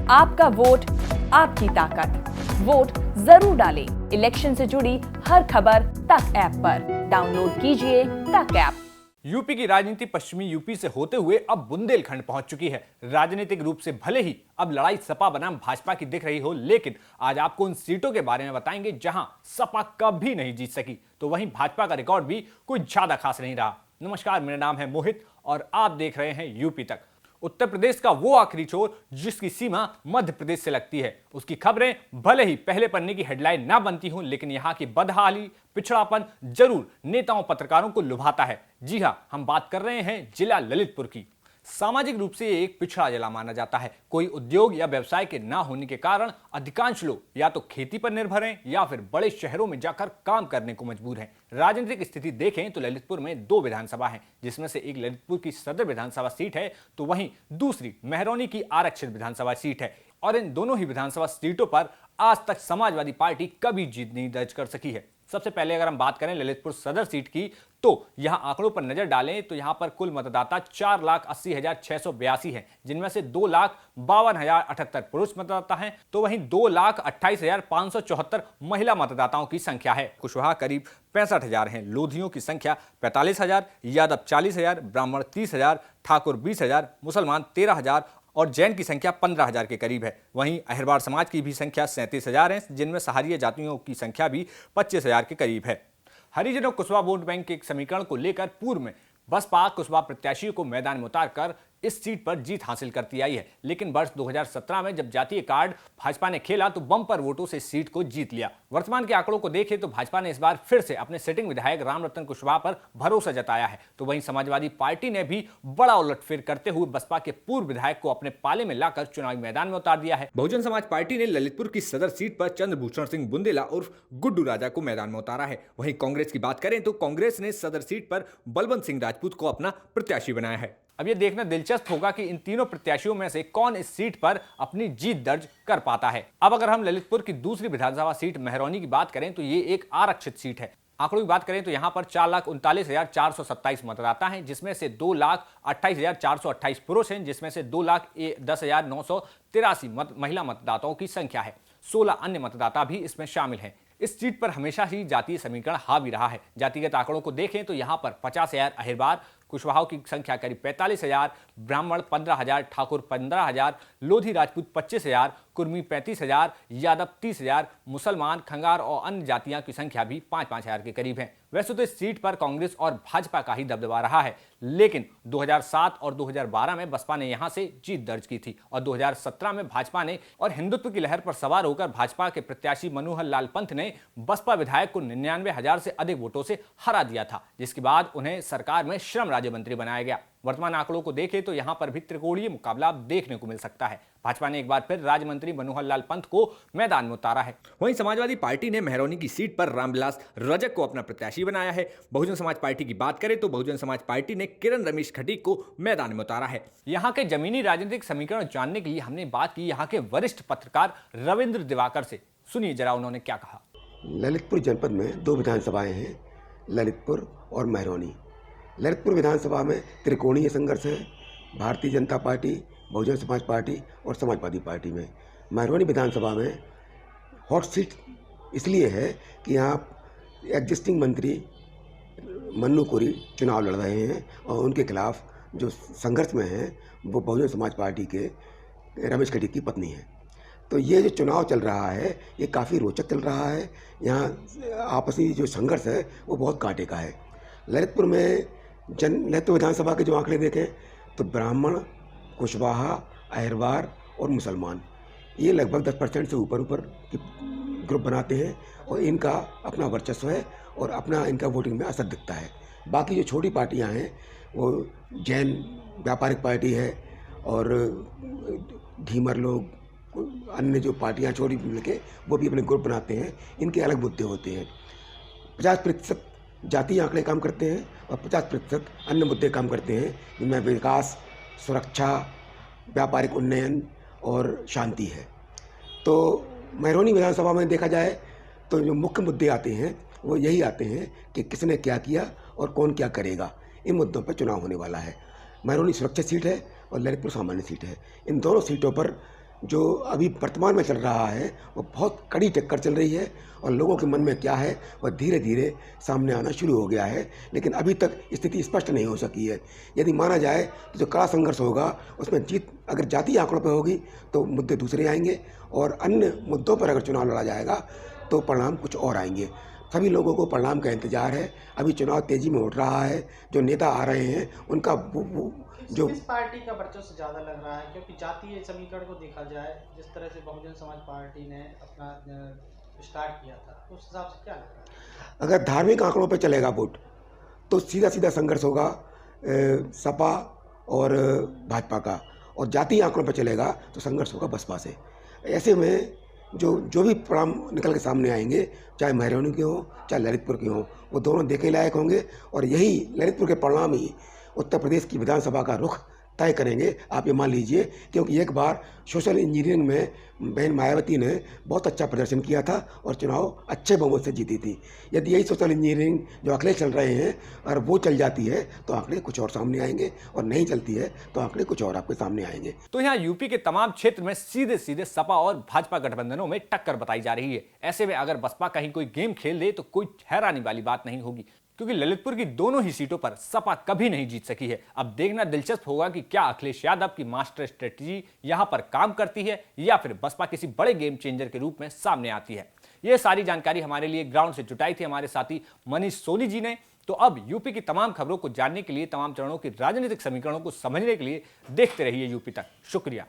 आपका वोट, आपकी ताकत। वोट जरूर डालें। इलेक्शन से जुड़ी हर खबर तक ऐप पर डाउनलोड कीजिए तक ऐप। यूपी की राजनीति पश्चिमी यूपी से होते हुए अब बुंदेलखंड पहुंच चुकी है। राजनीतिक रूप से भले ही अब लड़ाई सपा बनाम भाजपा की दिख रही हो, लेकिन आज आपको उन सीटों के बारे में बताएंगे जहां सपा कभी नहीं जीत सकी, तो वहीं भाजपा का रिकॉर्ड भी कुछ ज्यादा खास नहीं रहा। नमस्कार, मेरा नाम है मोहित और आप देख रहे हैं यूपी तक। उत्तर प्रदेश का वो आखिरी छोर जिसकी सीमा मध्य प्रदेश से लगती है, उसकी खबरें भले ही पहले पन्ने की हेडलाइन ना बनती हों, लेकिन यहां की बदहाली, पिछड़ापन जरूर नेताओं पत्रकारों को लुभाता है। जी हां, हम बात कर रहे हैं जिला ललितपुर की। सामाजिक रूप से एक पिछड़ा जिला माना जाता है। कोई उद्योग या व्यवसाय के ना होने के कारण अधिकांश लोग या तो खेती पर निर्भर हैं या फिर बड़े शहरों में जाकर काम करने को मजबूर हैं। राजनीतिक स्थिति देखें तो ललितपुर में 2 विधानसभा हैं, जिसमें से एक ललितपुर की सदर विधानसभा सीट है, तो वहीं दूसरी महरौनी की आरक्षित विधानसभा सीट है। और इन दोनों ही विधानसभा सीटों पर आज तक समाजवादी पार्टी कभी जीत नहीं दर्ज कर सकी है। सबसे पहले अगर हम बात करें ललितपुर सदर सीट की, तो यहां आंकड़ों पर नजर डालें तो यहां पर कुल मतदाता 4,80,682 हैं, जिनमें से 2,52,078 पुरुष मतदाता हैं, तो वहीं 2,28,574 महिला मतदाताओं की संख्या है। कुशवाहा करीब 65,000 हैं, लोधियों की संख्या 45,000, यादव 40,000, ब्राह्मण 30,000, ठाकुर 20,000, मुसलमान 13,000 और जैन की संख्या 15,000 के करीब है। वहीं अहिरवार समाज की भी संख्या 37,000 है, जिनमें सहारिया जातियों की संख्या भी 25,000 के करीब है। हरिजनों कुशवाहा वोट बैंक के एक समीकरण को लेकर पूर्व में बसपा कुशवाहा प्रत्याशियों को मैदान में उतारकर इस सीट पर जीत हासिल करती आई है, लेकिन वर्ष 2017 में जब जातीय कार्ड भाजपा ने खेला तो बम्पर वोटों से सीट को जीत लिया। वर्तमान के आंकड़ों को देखें तो भाजपा ने इस बार फिर से अपने सिटिंग विधायक रामरतन कुशवाहा पर भरोसा जताया है, तो वहीं समाजवादी पार्टी ने भी बड़ा उलटफेर करते हुए बसपा के पूर्व विधायक को अपने पाले में लाकर चुनावी मैदान में उतार दिया है। बहुजन समाज पार्टी ने ललितपुर की सदर सीट पर चंद्रभूषण सिंह बुंदेला उर्फ गुड्डू राजा को मैदान में उतारा है। वहीं कांग्रेस की बात करें तो कांग्रेस ने सदर सीट पर बलवंत सिंह राजपूत को अपना प्रत्याशी बनाया है। अब यह देखना दिलचस्प होगा कि इन तीनों प्रत्याशियों में से कौन इस सीट पर अपनी जीत दर्ज कर पाता है। अब अगर हम ललितपुर की दूसरी विधानसभा सीट महरौनी की बात करें तो ये एक आरक्षित सीट है। आंकड़ों की बात करें तो यहां पर 4,39,427 मतदाता हैं, जिसमें से 2,28,428 पुरुष हैं, जिसमें से 2,10,983 महिला मतदाताओं की संख्या है। 16 अन्य मतदाता भी इसमें शामिल हैं। इस सीट पर हमेशा ही जातीय समीकरण हावी रहा है। जातिगत आंकड़ों को देखें तो यहां पर 50,000 अहिरवार, कुशवाहा की संख्या करीब 45,000, ब्राह्मण 15,000, ठाकुर 15,000, लोधी राजपूत 25,000, कुर्मी 35,000, यादव 30,000, मुसलमान, खंगार और अन्य जातियां की संख्या भी 5,000 के करीब है। वैसे तो इस सीट पर कांग्रेस और भाजपा का ही दबदबा रहा है, लेकिन 2007 और 2012 में बसपा ने यहां से जीत दर्ज की थी और 2017 में भाजपा ने और हिंदुत्व की लहर पर सवार होकर भाजपा के प्रत्याशी मनोहर लाल पंथ ने बसपा विधायक को 99,000 से अधिक वोटों से हरा दिया था, जिसके बाद उन्हें सरकार में श्रम राज्य मंत्री बनाया गया। वर्तमान आंकड़ों को देखें तो यहां पर भी त्रिकोणीय मुकाबला देखने को मिल सकता है। भाजपा ने एक बार फिर राज्य मंत्री मनोहर लाल पंथ को मैदान में उतारा है। वहीं समाजवादी पार्टी ने महरौनी की सीट पर रामविलास रजक को अपना प्रत्याशी बनाया है। बहुजन समाज पार्टी की बात करें तो बहुजन समाज पार्टी ने किरण रमेश खटीक को मैदान में उतारा है। यहाँ के जमीनी राजनीतिक समीकरण जानने के लिए हमने बात की यहाँ के वरिष्ठ पत्रकार रविंद्र दिवाकर से। सुनिए जरा उन्होंने क्या कहा। ललितपुर जनपद में 2 विधानसभाएं हैं, ललितपुर और महरौनी। ललितपुर विधानसभा में त्रिकोणीय संघर्ष है, भारतीय जनता पार्टी, बहुजन समाज पार्टी और समाजवादी पार्टी में। महरौनी विधानसभा में हॉट सीट इसलिए है कि यहाँ एग्जिस्टिंग मंत्री मन्नू कोरी चुनाव लड़ रहे हैं और उनके खिलाफ जो संघर्ष में हैं वो बहुजन समाज पार्टी के रमेश खटीक की पत्नी है। तो ये जो चुनाव चल रहा है ये काफ़ी रोचक चल रहा है। यहाँ आपसी जो संघर्ष है वो बहुत कांटे का है। ललितपुर में ललितपुर विधानसभा के जो आंकड़े देखें तो ब्राह्मण, कुशवाहा, अहिरवार और मुसलमान ये लगभग 10% से ऊपर की ग्रुप बनाते हैं और इनका अपना वर्चस्व है और अपना इनका वोटिंग में असर दिखता है। बाकी जो छोटी पार्टियां हैं वो जैन व्यापारिक पार्टी है और धीमर लोग, अन्य जो पार्टियां छोटी मिलके वो भी अपने ग्रुप बनाते हैं। इनके अलग मुद्दे होते हैं। 50% जातीय आंकड़े काम करते हैं और 50% अन्य मुद्दे काम करते हैं, जिनमें विकास, सुरक्षा, व्यापारिक उन्नयन और शांति है। तो महरौनी विधानसभा में देखा जाए तो जो मुख्य मुद्दे आते हैं वो यही आते हैं कि किसने क्या किया और कौन क्या करेगा। इन मुद्दों पर चुनाव होने वाला है। महरौनी सुरक्षित सीट है और ललितपुर सामान्य सीट है। इन दोनों सीटों पर जो अभी वर्तमान में चल रहा है वो बहुत कड़ी टक्कर चल रही है और लोगों के मन में क्या है वह धीरे धीरे सामने आना शुरू हो गया है, लेकिन अभी तक स्थिति स्पष्ट नहीं हो सकी है। यदि माना जाए तो जो कड़ा संघर्ष होगा उसमें जीत अगर जातीय आंकड़ों पर होगी तो मुद्दे दूसरे आएंगे और अन्य मुद्दों पर अगर चुनाव लड़ा जाएगा तो परिणाम कुछ और आएंगे। सभी लोगों को परिणाम का इंतजार है। अभी चुनाव तेजी में उठ रहा है। जो नेता आ रहे हैं उनका जो किस पार्टी का वर्चस्व ज़्यादा लग रहा है, क्योंकि जातीय समीकरण को देखा जाए जिस तरह से बहुजन समाज पार्टी ने अपना स्टार्ट किया था उस हिसाब से क्या लग रहा है? अगर धार्मिक आंकड़ों पर चलेगा वोट तो सीधा सीधा संघर्ष होगा सपा और भाजपा का, और जातीय आंकड़ों पर चलेगा तो संघर्ष होगा बसपा से। ऐसे में जो भी परिणाम निकल के सामने आएंगे, चाहे महरौनी के हों चाहे ललितपुर के हों, वो दोनों देखने लायक होंगे और यही ललितपुर के परिणाम ही उत्तर प्रदेश की विधानसभा का रुख तय करेंगे। आप ये मान लीजिए, क्योंकि एक बार सोशल इंजीनियरिंग में बहन मायावती ने बहुत अच्छा प्रदर्शन किया था और चुनाव अच्छे बहुमत से जीती थी। यदि यही सोशल इंजीनियरिंग जो आंकड़े चल रहे हैं अगर वो चल जाती है तो आंकड़े कुछ और सामने आएंगे, और नहीं चलती है तो आंकड़े कुछ और आपके सामने आएंगे। तो यहाँ यूपी के तमाम क्षेत्र में सीधे सीधे सपा और भाजपा गठबंधनों में टक्कर बताई जा रही है। ऐसे में अगर बसपा कहीं कोई गेम खेल दे तो कोई हैरानी वाली बात नहीं होगी, क्योंकि ललितपुर की दोनों ही सीटों पर सपा कभी नहीं जीत सकी है। अब देखना दिलचस्प होगा कि क्या अखिलेश यादव की मास्टर स्ट्रेटजी यहां पर काम करती है या फिर बसपा किसी बड़े गेम चेंजर के रूप में सामने आती है। यह सारी जानकारी हमारे लिए ग्राउंड से जुटाई थी हमारे साथी मनीष सोनी जी ने। तो अब यूपी की तमाम खबरों को जानने के लिए, तमाम चरणों के राजनीतिक समीकरणों को समझने के लिए देखते रहिए यूपी तक। शुक्रिया।